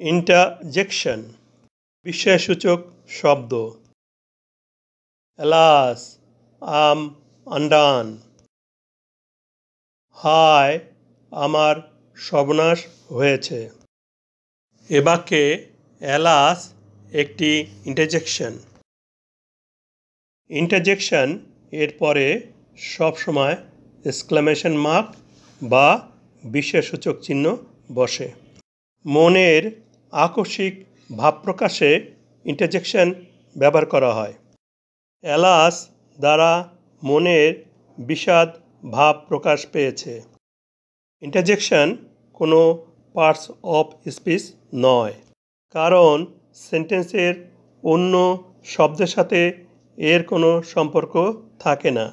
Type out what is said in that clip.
Interjection বিস্ময়সূচক শব্দ। Alas, আম undone. হায়, আমার সর্বনাশ হয়েছে। এ বাক্যে অ্যালাস একটি ইন্টারজেকশন। ইন্টারজেকশন এর পরে সবসময় এক্সক্লামেশন মার্ক বা বিস্ময়সূচক চিহ্ন বসে। মনের আকস্মিক ভাব প্রকাশে ইন্টারজেকশন ব্যবহার করা হয়। অ্যালাস দ্বারা মনের বিষাদ ভাব প্রকাশ পেয়েছে। ইন্টারজেকশন কোনো পার্টস অফ স্পিচ নয়, কারণ সেন্টেন্সের অন্য শব্দের সাথে এর কোনো সম্পর্ক থাকে না।